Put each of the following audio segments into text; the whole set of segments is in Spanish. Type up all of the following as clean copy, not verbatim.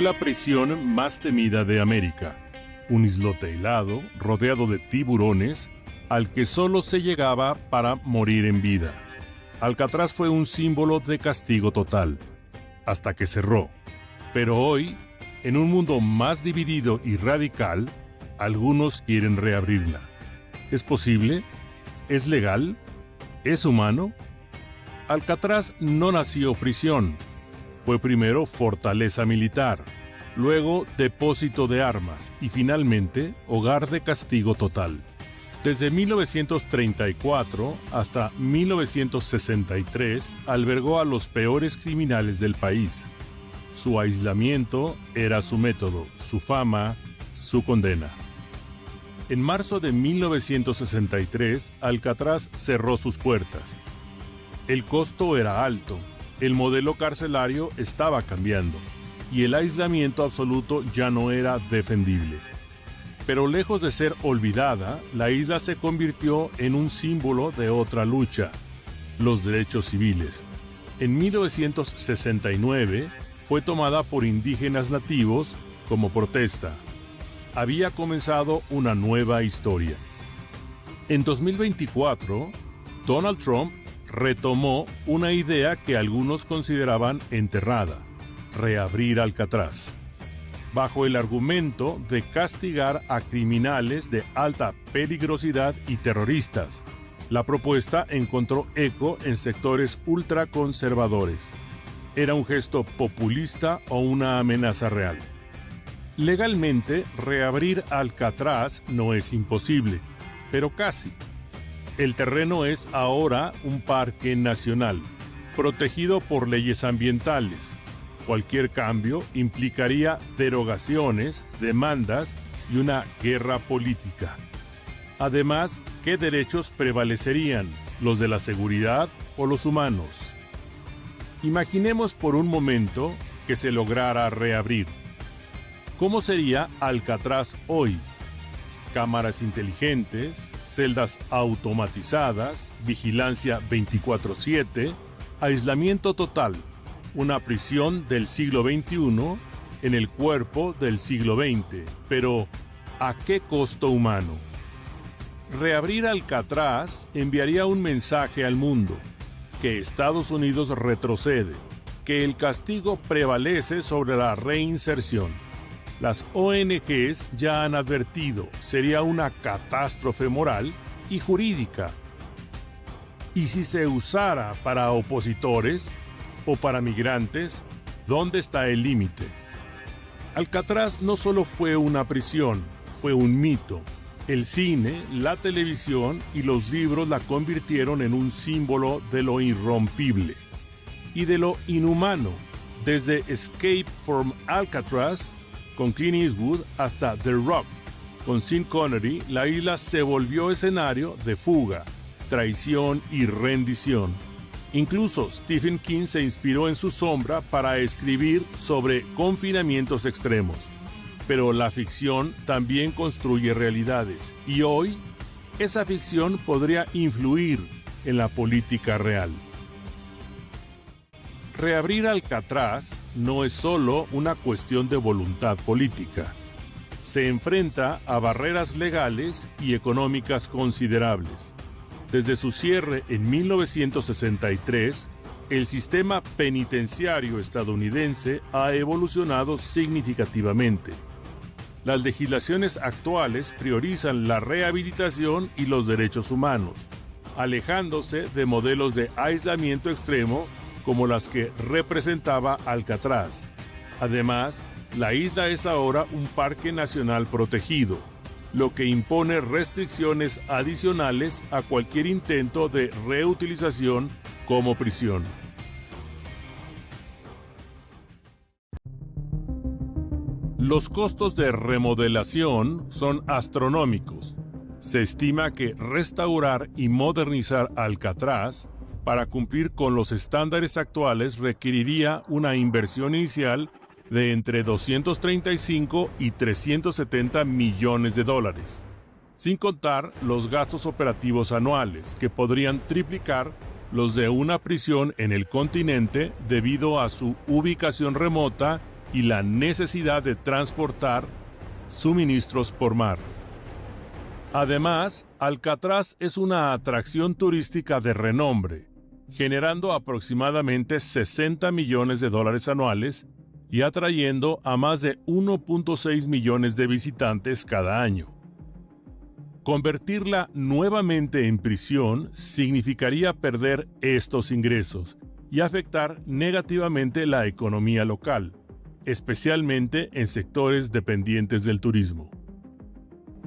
la prisión más temida de América, un islote helado rodeado de tiburones al que solo se llegaba para morir en vida. Alcatraz fue un símbolo de castigo total, hasta que cerró. Pero hoy, en un mundo más dividido y radical, algunos quieren reabrirla. ¿Es posible? ¿Es legal? ¿Es humano? Alcatraz no nació prisión. Fue primero fortaleza militar, luego depósito de armas y finalmente hogar de castigo total. Desde 1934 hasta 1963 albergó a los peores criminales del país. Su aislamiento era su método, su fama, su condena. En marzo de 1963, Alcatraz cerró sus puertas. El costo era alto, el modelo carcelario estaba cambiando y el aislamiento absoluto ya no era defendible. Pero lejos de ser olvidada, la isla se convirtió en un símbolo de otra lucha, los derechos civiles. En 1969 fue tomada por indígenas nativos como protesta. Había comenzado una nueva historia. En 2024, Donald Trump retomó una idea que algunos consideraban enterrada: reabrir Alcatraz, bajo el argumento de castigar a criminales de alta peligrosidad y terroristas. La propuesta encontró eco en sectores ultraconservadores. ¿Era un gesto populista o una amenaza real? Legalmente, reabrir Alcatraz no es imposible, pero casi. El terreno es ahora un parque nacional, protegido por leyes ambientales. Cualquier cambio implicaría derogaciones, demandas y una guerra política. Además, ¿qué derechos prevalecerían? ¿Los de la seguridad o los humanos? Imaginemos por un momento que se lograra reabrir. ¿Cómo sería Alcatraz hoy? Cámaras inteligentes, celdas automatizadas, vigilancia 24/7, aislamiento total, una prisión del siglo XXI en el cuerpo del siglo XX. Pero, ¿a qué costo humano? Reabrir Alcatraz enviaría un mensaje al mundo: que Estados Unidos retrocede, que el castigo prevalece sobre la reinserción. Las ONGs ya han advertido, sería una catástrofe moral y jurídica. ¿Y si se usara para opositores o para migrantes? ¿Dónde está el límite? Alcatraz no solo fue una prisión, fue un mito. El cine, la televisión y los libros la convirtieron en un símbolo de lo irrompible y de lo inhumano. Desde Escape from Alcatraz con Clint Eastwood hasta The Rock con Sean Connery, la isla se volvió escenario de fuga, traición y rendición. Incluso Stephen King se inspiró en su sombra para escribir sobre confinamientos extremos. Pero la ficción también construye realidades, y hoy esa ficción podría influir en la política real. Reabrir Alcatraz no es solo una cuestión de voluntad política. Se enfrenta a barreras legales y económicas considerables. Desde su cierre en 1963, el sistema penitenciario estadounidense ha evolucionado significativamente. Las legislaciones actuales priorizan la rehabilitación y los derechos humanos, alejándose de modelos de aislamiento extremo como las que representaba Alcatraz. Además, la isla es ahora un parque nacional protegido, lo que impone restricciones adicionales a cualquier intento de reutilización como prisión. Los costos de remodelación son astronómicos. Se estima que restaurar y modernizar Alcatraz para cumplir con los estándares actuales requeriría una inversión inicial de entre 235 y 370 millones de dólares, sin contar los gastos operativos anuales, que podrían triplicar los de una prisión en el continente debido a su ubicación remota y la necesidad de transportar suministros por mar. Además, Alcatraz es una atracción turística de renombre, generando aproximadamente $60 millones anuales y atrayendo a más de 1.6 millones de visitantes cada año. Convertirla nuevamente en prisión significaría perder estos ingresos y afectar negativamente la economía local, especialmente en sectores dependientes del turismo.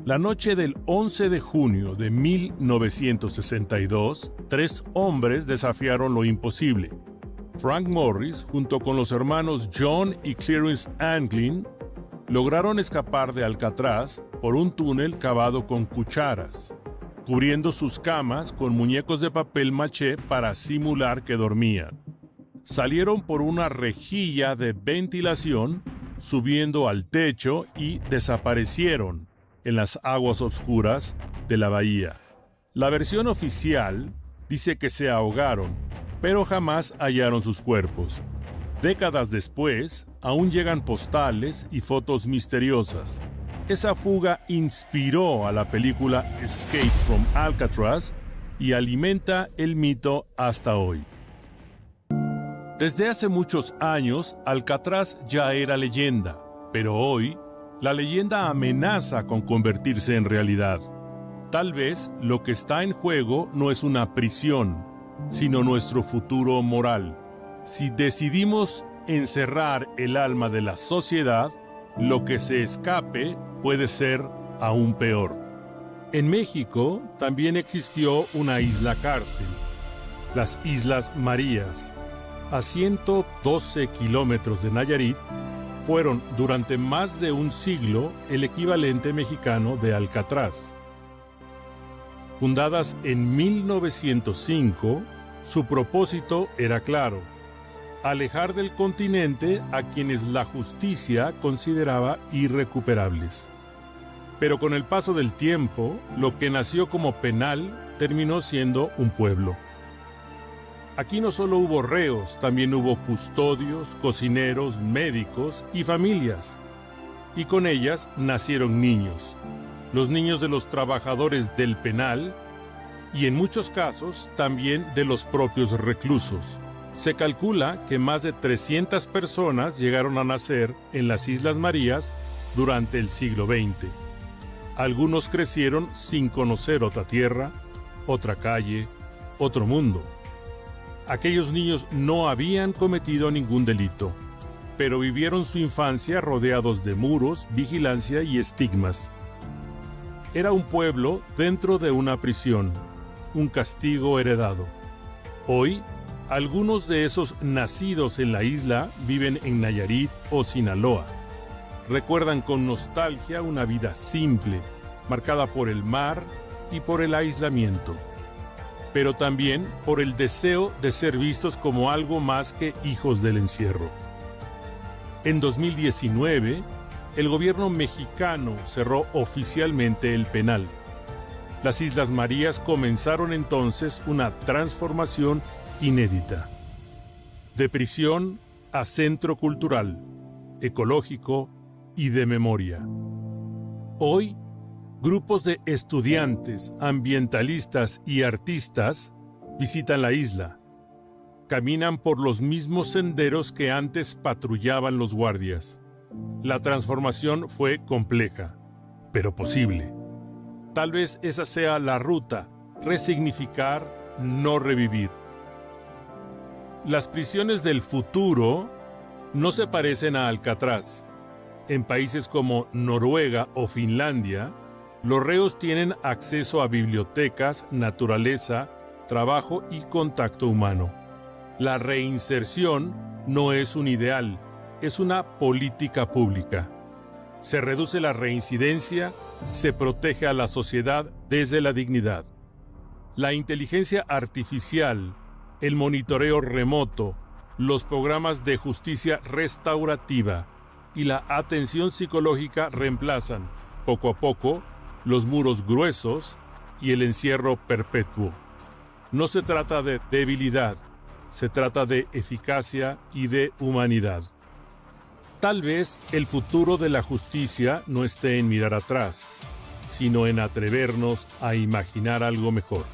La noche del 11 de junio de 1962, 3 hombres desafiaron lo imposible. Frank Morris, junto con los hermanos John y Clarence Anglin, lograron escapar de Alcatraz por un túnel cavado con cucharas, cubriendo sus camas con muñecos de papel maché para simular que dormían. Salieron por una rejilla de ventilación, subiendo al techo y desaparecieron en las aguas oscuras de la bahía. La versión oficial dice que se ahogaron, pero jamás hallaron sus cuerpos. Décadas después, aún llegan postales y fotos misteriosas. Esa fuga inspiró a la película Escape from Alcatraz y alimenta el mito hasta hoy. Desde hace muchos años, Alcatraz ya era leyenda, pero hoy, la leyenda amenaza con convertirse en realidad. Tal vez lo que está en juego no es una prisión, sino nuestro futuro moral. Si decidimos encerrar el alma de la sociedad, lo que se escape puede ser aún peor. En México también existió una isla cárcel, las Islas Marías. A 112 kilómetros de Nayarit, fueron durante más de un siglo el equivalente mexicano de Alcatraz. Fundadas en 1905, su propósito era claro: alejar del continente a quienes la justicia consideraba irrecuperables. Pero con el paso del tiempo, lo que nació como penal terminó siendo un pueblo. Aquí no solo hubo reos, también hubo custodios, cocineros, médicos y familias. Y con ellas nacieron niños, los niños de los trabajadores del penal y en muchos casos también de los propios reclusos. Se calcula que más de 300 personas llegaron a nacer en las Islas Marías durante el siglo XX. Algunos crecieron sin conocer otra tierra, otra calle, otro mundo. Aquellos niños no habían cometido ningún delito, pero vivieron su infancia rodeados de muros, vigilancia y estigmas. Era un pueblo dentro de una prisión, un castigo heredado. Hoy, algunos de esos nacidos en la isla viven en Nayarit o Sinaloa. Recuerdan con nostalgia una vida simple, marcada por el mar y por el aislamiento, pero también por el deseo de ser vistos como algo más que hijos del encierro. En 2019, el gobierno mexicano cerró oficialmente el penal. Las Islas Marías comenzaron entonces una transformación inédita. De prisión a centro cultural, ecológico y de memoria. Hoy, grupos de estudiantes, ambientalistas y artistas visitan la isla. Caminan por los mismos senderos que antes patrullaban los guardias. La transformación fue compleja, pero posible. Tal vez esa sea la ruta: resignificar, no revivir. Las prisiones del futuro no se parecen a Alcatraz. En países como Noruega o Finlandia, los reos tienen acceso a bibliotecas, naturaleza, trabajo y contacto humano. La reinserción no es un ideal, es una política pública. Se reduce la reincidencia, se protege a la sociedad desde la dignidad. La inteligencia artificial, el monitoreo remoto, los programas de justicia restaurativa y la atención psicológica reemplazan, poco a poco, los muros gruesos y el encierro perpetuo. No se trata de debilidad, se trata de eficacia y de humanidad. Tal vez el futuro de la justicia no esté en mirar atrás, sino en atrevernos a imaginar algo mejor.